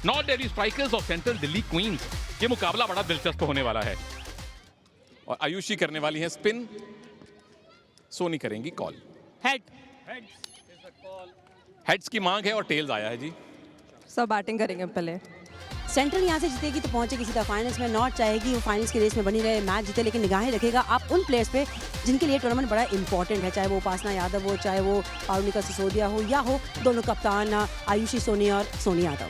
North Delhi strikers और central Delhi queen's. ये मुकाबला बड़ा दिलचस्प होने वाला है। और आयुषी करने वाली है स्पिन, सोनी करेंगी कॉल। हेड। हेड्स की मांग है और टेल्स आया है जी। सब बैटिंग करेंगे पहले। सेंट्रल यहाँ से जीतेगी तो पहुंचेगी सीधा फाइनल्स में। नॉर्थ चाहेगी वो फाइनल्स की रेस में बनी रहे, मैच जीते, लेकिन निगाहें रखेगा आप उन प्लेयर्स पे जिनके लिए टूर्नामेंट बड़ा इंपॉर्टेंट है, चाहे वो उपासना यादव हो, चाहे वो पारुणिका सिसोदिया हो, या हो दोनों कप्तान आयुषी सोनी और सोनी यादव।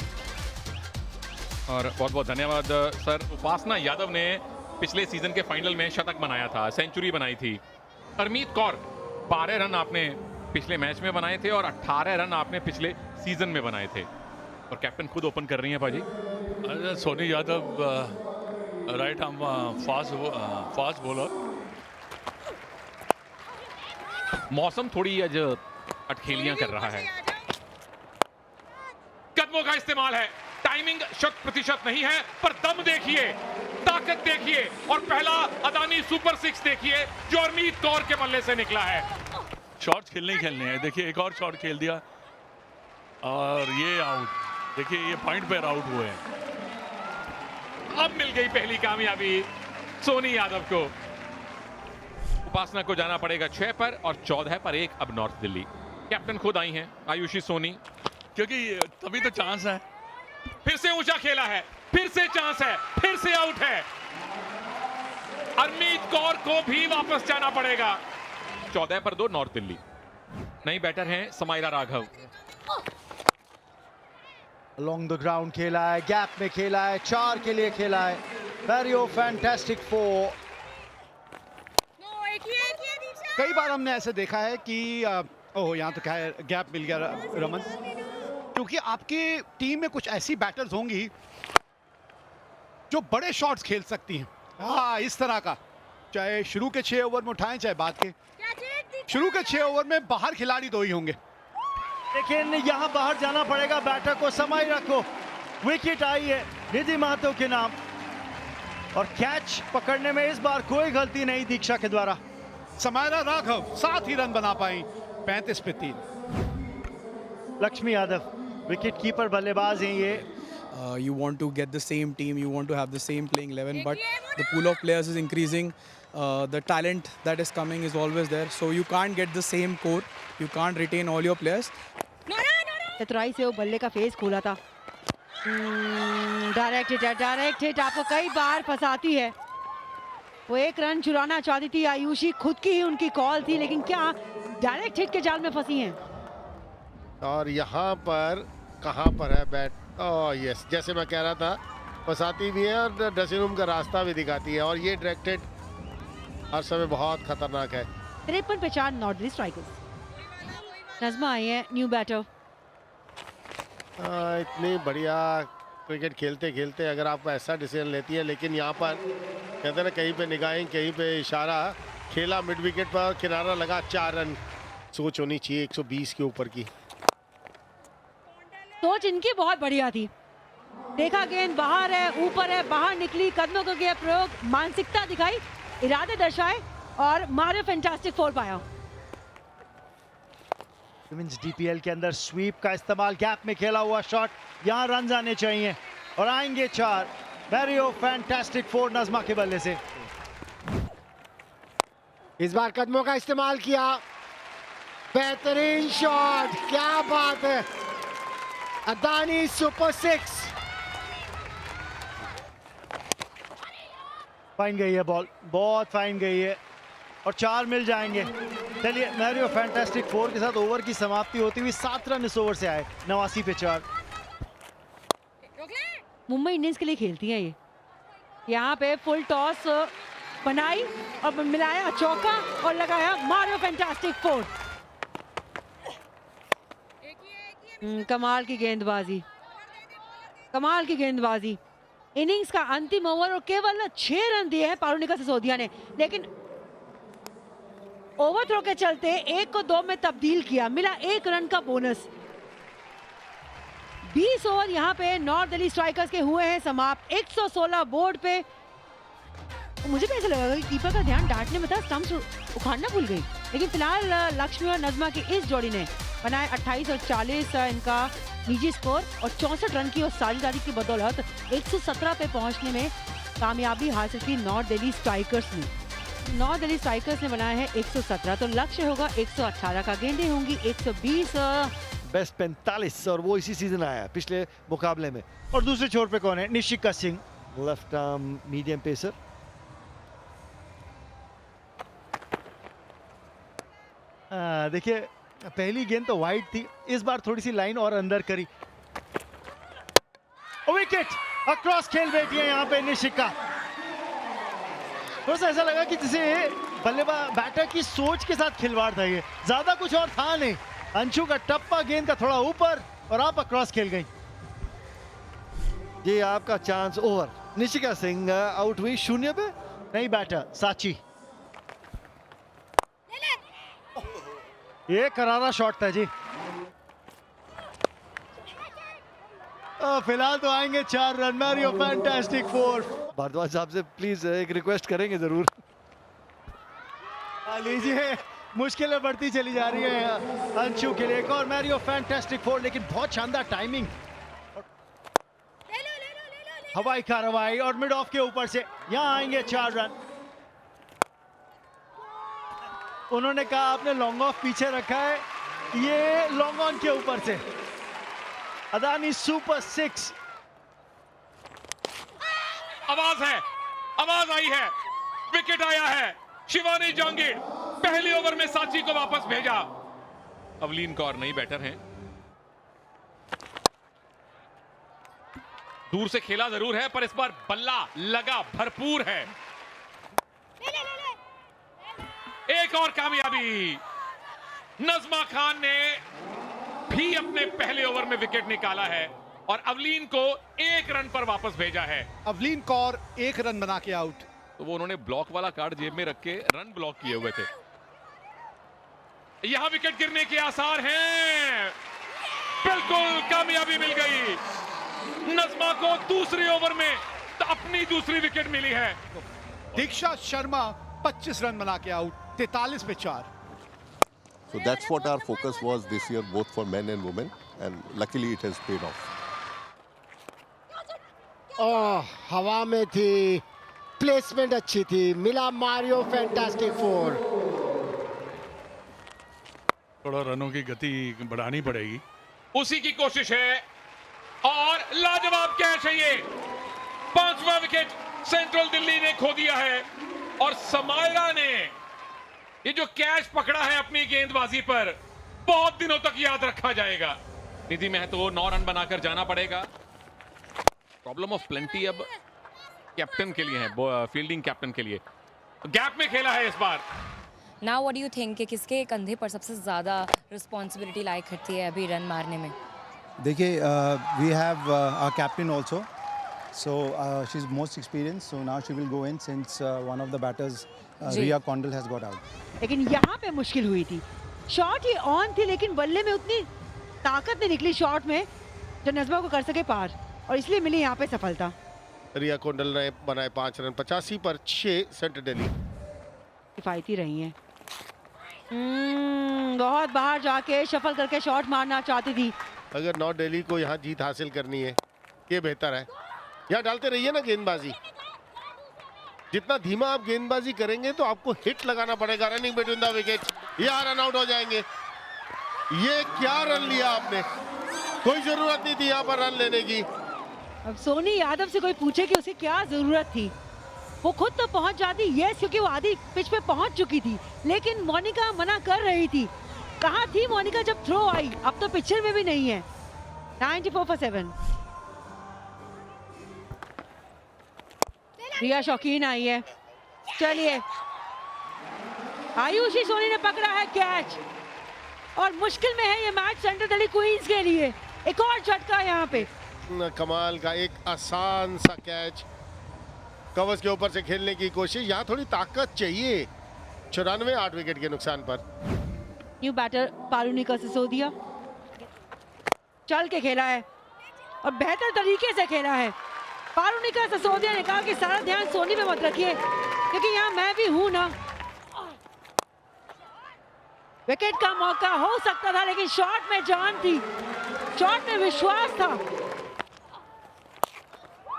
और बहुत बहुत धन्यवाद सर। उपासना यादव ने पिछले सीजन के फाइनल में शतक बनाया था, सेंचुरी बनाई थी। हरमीत कौर 12 रन आपने पिछले मैच में बनाए थे और 18 रन आपने पिछले सीजन में बनाए थे। और कैप्टन खुद ओपन कर रही हैं पाजी। Soni Yadav right arm fast bowler. मौसम थोड़ी आज अटखेलियां कर रहा है। कदमों का इस्तेमाल है, टाइमिंग 100% नहीं है, पर दम देखिए, ताकत देखिए और पहला अदानी सुपर 6 देखिए जो हरमीत कौर के बल्ले से निकला है। शॉट्स खेलने हैं। देखिए एक और शॉट खेल दिया और ये आउट। देखिए ये पॉइंट पे आउट हुए हैं। अब मिल गई पहली कामयाबी सोनी यादव को। उपासना को जाना पड़ेगा 6 पर और 14 पर 1 अब नॉर्थ दिल्ली। कैप्टन खुद आई हैं आयुषी सोनी, क्योंकि तभी तो चांस है। फिर से ऊंचा खेला है, फिर से चांस है, फिर से आउट है। हरमीत कौर को भी वापस जाना पड़ेगा। 14 पर 2 नॉर्थ दिल्ली। नई बैटर हैं समाइरा राघव। Along the ground खेला है, गैप में खेला है, 4 के लिए खेला है। Very fantastic 4। कई बार हमने ऐसे देखा है कि ओह यहाँ तो क्या है, गैप मिल गया रमन, क्योंकि आपकी टीम में कुछ ऐसी बैटर्स होंगी जो बड़े शॉट्स खेल सकती हैं। हाँ, इस तरह का, चाहे शुरू के 6 ओवर में उठाएं चाहे बाद के। शुरू के 6 ओवर में बाहर खिलाड़ी 2 ही होंगे, लेकिन यहाँ बाहर जाना पड़ेगा बैटर को। समय रखो, विकेट आई है निधि महतो के नाम और कैच पकड़ने में इस बार कोई गलती नहीं दीक्षा के द्वारा। समायरा राघव 7 ही रन बना पाई, 35 पे 3। लक्ष्मी यादव विकेट कीपर बल्लेबाज हैं ये। You want to get the same team, you want to have the same playing 11, but the pool of players is increasing. The talent that is coming is always there, so you can't get the same core, you can't retain all your players. चतुराई से वो बल्ले का face खोला था। Direct hit आपको कई बार फंसाती है। वो 1 रन चुराना चाहती थी आयुषी, खुद की ही उनकी कॉल थी, लेकिन क्या डायरेक्ट हिट के जाल में फंसी हैं। और यहाँ पर कहाँ पर है बैट? ओह यस, जैसे मैं कह रहा था, फंसाती भी है और ड्रेसिंग रूम का रास्ता भी दिखाती है। और ये डायरेक्टेड हर समय बहुत खतरनाक है। 53 पे 4 नॉर्थ दिल्ली स्ट्राइकर्स। नज़मा आई है न्यू बैटर। इतनी बढ़िया क्रिकेट खेलते खेलते अगर आप ऐसा डिसीजन लेती है, लेकिन यहाँ पर कहते हैं ना, कहीं पे निगाहें कहीं पे इशारा, खेला मिड विकेट पर, किनारा लगा, 4 रन। सोच होनी चाहिए 120 के ऊपर की। सोच इनकी बहुत बढ़िया थी। देखा गेंद बाहर है, ऊपर है, बाहर निकली, कदमों को किया प्रयोग, मानसिकता दिखाई, इरादे दर्शाए और मारे फैंटास्टिक 4 पाया। वुमेन्स डीपीएल के अंदर स्वीप का इस्तेमाल, गैप में खेला हुआ शॉट, यहाँ रन आने चाहिए और आएंगे 4। वेरी फैंटास्टिक 4 नज़मा के बल्ले से। इस बार कदमों का इस्तेमाल किया, बेहतरीन शॉट, क्या बात है। अदानी सुपर 6। फाइन गई है बॉल, बहुत फाइन गई है और 4 मिल जाएंगे। चलिए, मैरियो फैंटास्टिक 4 के साथ ओवर की समाप्ति होती हुई 7 रन इस ओवर से आए, 89 पे 4। मुंबई इंडियंस के लिए खेलती हैं ये। यहाँ पे फुल टॉस बनाई और मिलाया चौका और लगाया मारियो फैंटास्टिक 4। कमाल की गेंदबाजी, कमाल की गेंदबाजी। इनिंग्स का अंतिम ओवर और केवल 6 रन दिए हैं पारुणिका सिसोदिया ने, लेकिन ओवरथ्रो के चलते 1 को 2 में तब्दील किया, मिला 1 रन का बोनस। 20 ओवर यहाँ पे नॉर्थ दिल्ली स्ट्राइकर्स के हुए हैं समाप्त, 116 बोर्ड पे। मुझे भी ऐसा लगा कि कीपर का ध्यान डांटने में था, स्टंप्स उखाड़ना भूल गई, लेकिन फिलहाल लक्ष्मी और नज़मा की इस जोड़ी ने बनाए 28 और 40 इनका निजी स्कोर और 64 रन की और साझेदारी की बदौलत 117 पे पहुंचने में कामयाबी हासिल की नॉर्थ दिल्ली स्ट्राइकर्स ने। नॉर्थ दिल्ली स्ट्राइकर्स ने बनाया है 117, तो लक्ष्य होगा 118 का। गेंदें होंगी 120। बेस्ट 45 और वो इसी सीजन आया है पिछले मुकाबले में। और दूसरे छोर पे कौन है? Nishika Singh, left arm medium pacer. देखिए पहली गेंद तो वाइड थी, इस बार थोड़ी सी लाइन और अंदर करी। विकेट, अक्रॉस खेल बैठी है यहाँ पे निशिका। थोड़ा सा ऐसा लगा कि जैसे बल्लेबाज बैटर की सोच के साथ खिलवाड़ था, ये ज्यादा कुछ और था नहीं। अंशु का टप्पा गेंद का थोड़ा ऊपर और आप अक्रॉस खेल गई। ये आपका chance over. Nishika Singh out हुई 0 पे। नहीं बैटर साची, ये करारा शॉट था जी। फिलहाल तो आएंगे 4 रन। Mario fantastic 4। भारद्वाज साहब से प्लीज एक रिक्वेस्ट करेंगे जरूर। लीजिए, मुश्किलें बढ़ती चली जा रही है अंशु के लिए। एक और मैरियो फैंटास्टिक 4, लेकिन बहुत शानदार टाइमिंग। हवाई कार्रवाई और मिड ऑफ के ऊपर से यहाँ आएंगे 4 रन। उन्होंने कहा आपने लॉन्ग ऑफ पीछे रखा है, ये लॉन्ग ऑन के ऊपर से। अदानी सुपर 6। आवाज है, आवाज आई है, विकेट आया है। शिवानी जहांगीर पहले ओवर में साची को वापस भेजा। अवलीन कौर नई बैटर हैं, दूर से खेला जरूर है पर इस बार बल्ला लगा भरपूर है। एक और कामयाबी। नजमा खान ने भी अपने पहले ओवर में विकेट निकाला है और अवलीन को 1 रन पर वापस भेजा है। अवलीन कौर 1 रन बना के आउट। तो वो उन्होंने ब्लॉक वाला कार्ड जेब में रख के रन ब्लॉक किए हुए थे। यहां विकेट गिरने के आसार हैं। बिल्कुल कामयाबी मिल गई। नजमा को दूसरे ओवर में तो अपनी दूसरी विकेट मिली है। दीक्षा शर्मा 25 रन बना के आउट, 43 पे 4। So that's what our focus was this year, both for men and women, and luckily it has paid off. हवा में थी, प्लेसमेंट अच्छी थी, मिला मारियो फैंटास्टिक 4। थोड़ा रनों की गति बढ़ानी पड़ेगी। उसी की कोशिश है और लाजवाब कैच है ये। 5वां विकेट सेंट्रल दिल्ली ने खो दिया है और समायरा ने ये जो कैच पकड़ा है अपनी गेंदबाजी पर, बहुत दिनों तक याद रखा जाएगा। निधि महतो 9 रन बनाकर जाना पड़ेगा। प्रॉब्लम ऑफ प्लेंटी अब कैप्टन के लिए है, फील्डिंग कैप्टन के लिए। गैप में खेला है इस बार। Now what do you think कि किसके कंधे पर सबसे ज़्यादा रिस्पॉन्सिबिलिटी लायक करती है अभी रन मारने में? देखिए, we have our captain also, so she's most experienced, so now she will go in since one of the batters Riya Condal has got out. लेकिन यहाँ पे मुश्किल हुई थी। शॉट ही ऑन थी लेकिन बल्ले में उतनी ताकत नहीं निकली शॉट में जो नजमा को कर सके पार, और इसलिए मिली यहाँ पे सफलता। रिया कोंडल ने बनाए 5 रन, 85 पर 6 सेंटर दिल्ली। किफायती रही हैं। बहुत बाहर जाके शफल करके शॉट मारना चाहती थी। अगर नॉर्थ दिल्ली को यहाँ जीत हासिल करनी है, ये बेहतर है। यहाँ डालते रहिए ना गेंदबाजी। जितना धीमा आप गेंदबाजी करेंगे तो आपको हिट लगाना पड़ेगा। रनिंग बिटवीन द विकेट, यहाँ रन आउट हो जाएंगे। ये क्या रन लिया आपने, कोई जरूरत नहीं थी यहाँ पर रन लेने की। अब सोनी यादव से कोई पूछे कि उसे क्या जरूरत थी, वो खुद तो पहुंच जाती। यस, क्योंकि वो आधी पिच पे पहुंच चुकी थी, लेकिन मोनिका मना कर रही थी। कहाँ थी मोनिका जब थ्रो आई? अब तो पिक्चर में भी नहीं है। 94 for 7। रिया शौकीन आई है। चलिए, आयुषी सोनी ने पकड़ा है कैच और मुश्किल में है ये मैच सेंट्रल दिल्ली क्वींस के लिए। एक और झटका यहाँ पे। कमाल का एक आसान सा कैच, कवर्स के ऊपर से खेलने की कोशिश। यहाँ थोड़ी ताकत चाहिए। 94, 8 विकेट के नुकसान पर। न्यू बैटर पारुनिका सिसोदिया चल के खेला है और बेहतर तरीके से खेला है। पारुनिका सिसोदिया ने कहा कि सारा ध्यान सोनी पे मत रखिए क्योंकि यहाँ मैं भी हूं ना। विकेट का मौका हो सकता था लेकिन शॉट में जान थी। शॉट में विश्वास था।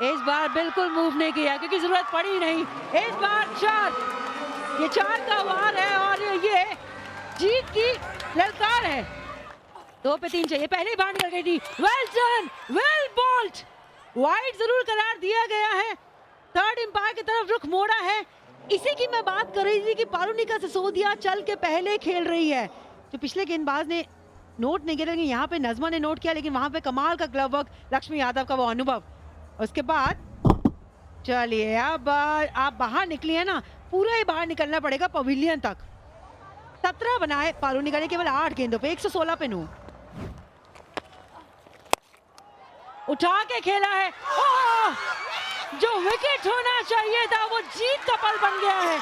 इस बार बिल्कुल मूव नहीं किया क्योंकि जरूरत पड़ी नहीं। इस बार 4, ये 4 का वार है और ये जीत की ललकार है। 2 पे 3 चाहिए, पहले ही बाहर निकल गई थी। Well done, well bowled. Wide जरूर करार दिया गया है, थर्ड एम्पायर की तरफ रुख मोड़ा है। इसी की मैं बात कर रही थी कि पारुनिका सिसोदिया चल के पहले खेल रही है। जो पिछले गेंदबाज ने नोट नहीं किया, लेकिन यहाँ पे नज़मा ने नोट किया, लेकिन वहां पे कमाल का ग्लव वर्क, लक्ष्मी यादव का वो अनुभव। उसके बाद चलिए अब आप बाहर निकली है ना, पूरा ही बाहर निकलना पड़ेगा पवेलियन तक। 17 बनाए पारुनिका ने केवल 8 गेंदों पे, 116 पे 9। उठा के खेला है, जो विकेट होना चाहिए था वो जीत का पल बन गया है।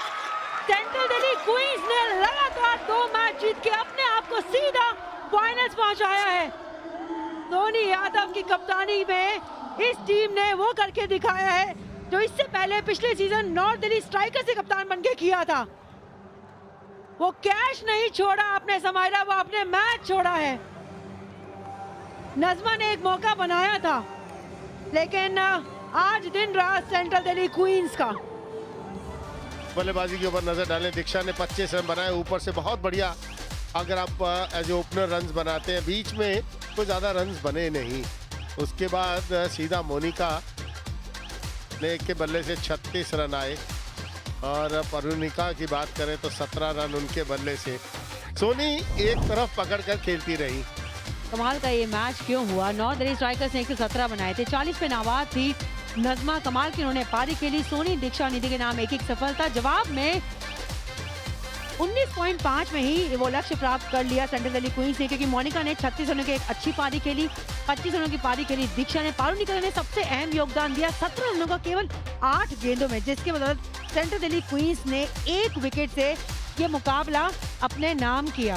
सेंट्रल दिल्ली क्वींस ने लगातार 2 मैच जीत के अपने आप को सीधा फाइनल्स पहुंचाया है। धोनी यादव की कप्तानी में इस टीम ने वो करके दिखाया है जो इससे पहले पिछले सीजन नॉर्थ दिल्ली स्ट्राइकर से कप्तान बनके किया था। वो कैश नहीं छोड़ा आपने समाइला, वो अपने मैच छोड़ा है। नज़मा ने एक मौका बनाया था, लेकिन आज दिन रात सेंट्रल दिल्ली क्वींस का। बल्लेबाजी के ऊपर नजर डालें, दीक्षा ने 25 रन बनाए, ऊपर से बहुत बढ़िया। अगर आप एज ओपनर रन्स बनाते हैं, बीच में कोई ज़्यादा रन्स बने नहीं। उसके बाद सीधा मोनिका ने के बल्ले से 36 रन आए, और पारुनिका की बात करें तो 17 रन उनके बल्ले से। सोनी एक तरफ पकड़कर खेलती रही। कमाल का ये मैच क्यों हुआ? नॉर्थ दिल्ली स्ट्राइकर्स ने 117 बनाए थे, 40 पे नाबाद थी नज़मा। कमाल की उन्होंने पारी खेली। सोनी, दीक्षा और निधि के नाम एक सफलता। जवाब में 19.5 में ही वो लक्ष्य प्राप्त कर लिया सेंट्रल दिल्ली क्वींस ने, क्योंकि मोनिका ने 36 रनों की एक अच्छी पारी खेली, 25 रनों की पारी खेली दीक्षा ने। पारुनिका ने सबसे अहम योगदान दिया 17 रनों का केवल 8 गेंदों में, जिसकी बदौलत सेंट्रल दिल्ली क्वींस ने 1 विकेट से ये मुकाबला अपने नाम किया।